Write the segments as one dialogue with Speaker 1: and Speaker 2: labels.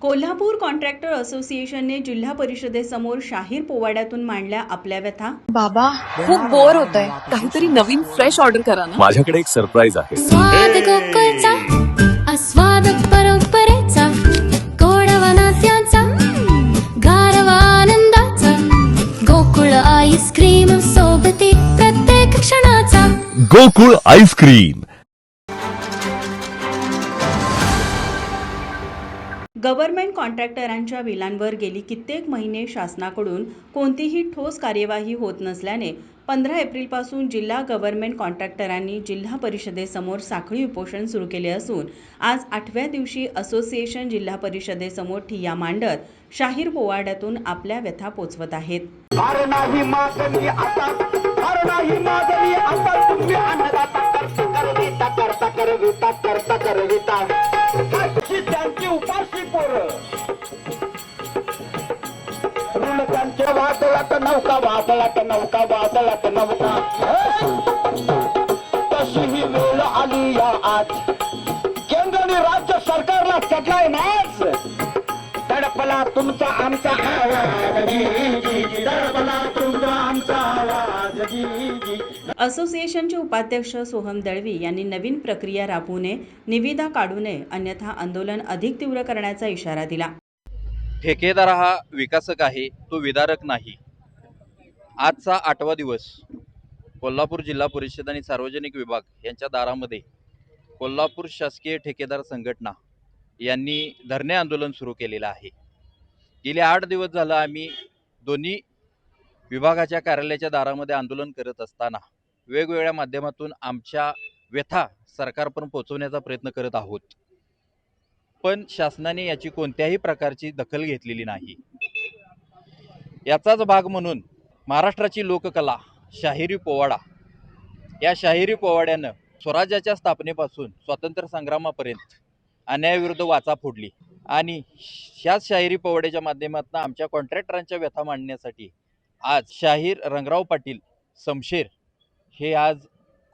Speaker 1: Kolhapur contractor असोसिएशनने जिल्हा परिषदेसमोर शाहीर पोवाड्यातून मांडल्या आपल्या व्यथा।
Speaker 2: बाबा खूप बोर होतंय, काहीतरी नवीन फ्रेश ऑर्डर करा ना।
Speaker 3: माझ्याकडे एक सरप्राईज आहे।
Speaker 4: स्वाद गोकुळचा, आस्वाद परंपरेचा, गोडवा नात्याचा, गारवा आनंदाचा, गोकुळ आईस्क्रीम सोबती प्रत्येक क्षणाचा।
Speaker 3: गोकुळ आईस्क्रीम।
Speaker 1: गव्हर्नमेंट कॉन्ट्रॅक्टरांच्या बिलांवर गेली कित्येक महिने शासनाकडून कोणतीही ठोस कार्यवाही होत नसल्याने 15 एप्रिलपासून जिल्हा गव्हर्नमेंट कॉन्ट्रॅक्टरांनी जिल्हा परिषदेसमोर साखळी उपोषण सुरू केले असून आज 8व्या दिवशी असोसिएशन जिल्हा परिषदेसमोर ठिय्या मांडत शाहीर पोवाड्यातून आपल्या व्यथा पोचवत आहेत।
Speaker 5: नौका वादळात नौका तशी ही वेळ आली या आज। केंद्र आणि राज्य सरकारला चढलाय नाच। तडपला तुमचा आमचा आवाज, तडपला तुमचा आमचा आवाज।
Speaker 1: असोसिएशनचे उपाध्यक्ष सोहम दळवी यांनी नवीन प्रक्रिया राबवू नये, निविदा काढू नये, अन्यथा आंदोलन अधिक तीव्र करण्याचा इशारा दिला।
Speaker 6: ठेकेदार हा विकासक आहे, तो विदारक नाही। आजचा 8वा दिवस कोल्हापूर जिल्हा परिषद आणि सार्वजनिक विभाग यांच्या दारामध्ये कोल्हापूर शासकीय ठेकेदार संघटना यांनी धरणे आंदोलन सुरू केलेलं आहे। गेले 8 दिवस झालं आम्ही दोन्ही विभागाच्या कार्यालयाच्या दारामध्ये आंदोलन करत असताना वेगवेगळ्या माध्यमातून आमच्या व्यथा सरकारपर्यंत पोहोचवण्याचा प्रयत्न करत आहोत, पण शासनाने याची कोणत्याही प्रकारची दखल घेतलेली नाही। याचाच भाग म्हणून महाराष्ट्राची लोककला शाहिरी पोवाडा, या शाहिरी पोवाड्यानं स्वराज्याच्या स्थापनेपासून स्वातंत्र्य संग्रामापर्यंत अन्यायाविरुद्ध वाचा फोडली आणि ह्याच शाहिरी पोवाड्याच्या माध्यमातून आमच्या कॉन्ट्रॅक्टरांच्या व्यथा मांडण्यासाठी आज शाहीर रंगराव पाटील समशेर हे आज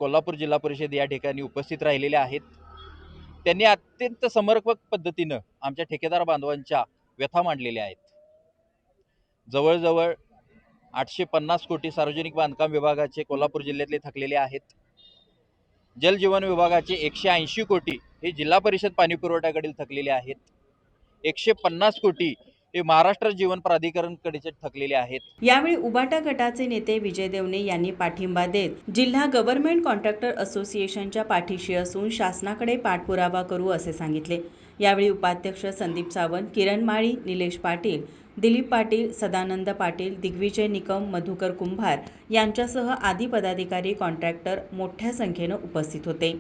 Speaker 6: कोल्हापूर जिल्हा परिषद या ठिकाणी उपस्थित राहिलेले आहेत। त्यांनी अत्यंत समर्पक पद्धतीनं आमच्या ठेकेदार बांधवांच्या व्यथा मांडलेल्या आहेत। जवळजवळ 850 कोटी सार्वजनिक बांधकाम विभागाचे कोल्हापूर जिल्ह्यातले थकलेले आहेत। जलजीवन विभागाचे 180 कोटी हे जिल्हा परिषद पाणी पुरवठ्याकडील थकलेले आहेत। 150 कोटी हे महाराष्ट्र जीवन प्राधिकरणकडे थकलेले आहेत।
Speaker 1: यावेळी उबाटा गटाचे नेते विजय देवणे यांनी पाठिंबा देत जिल्हा गव्हर्नमेंट कॉन्ट्रॅक्टर असोसिएशनच्या पाठीशी असून शासनाकडे पाठपुरावा करू असे सांगितले। यावेळी उपाध्यक्ष संदीप सावंत, किरण माळी, निलेश पाटील, दिलीप पाटील, सदानंद पाटील, दिग्विजय निकम, मधुकर कुंभार यांच्यासह आदी पदाधिकारी कॉन्ट्रॅक्टर मोठ्या संख्येने उपस्थित होते।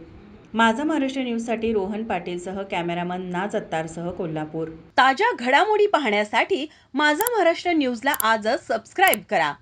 Speaker 1: माझा महाराष्ट्र न्यूजसाठी रोहन पाटीलसह कॅमेरामन नाज अत्तारसह कोल्हापूर। ताज्या घडामोडी पाहण्यासाठी माझा महाराष्ट्र न्यूजला आजच सबस्क्राईब करा।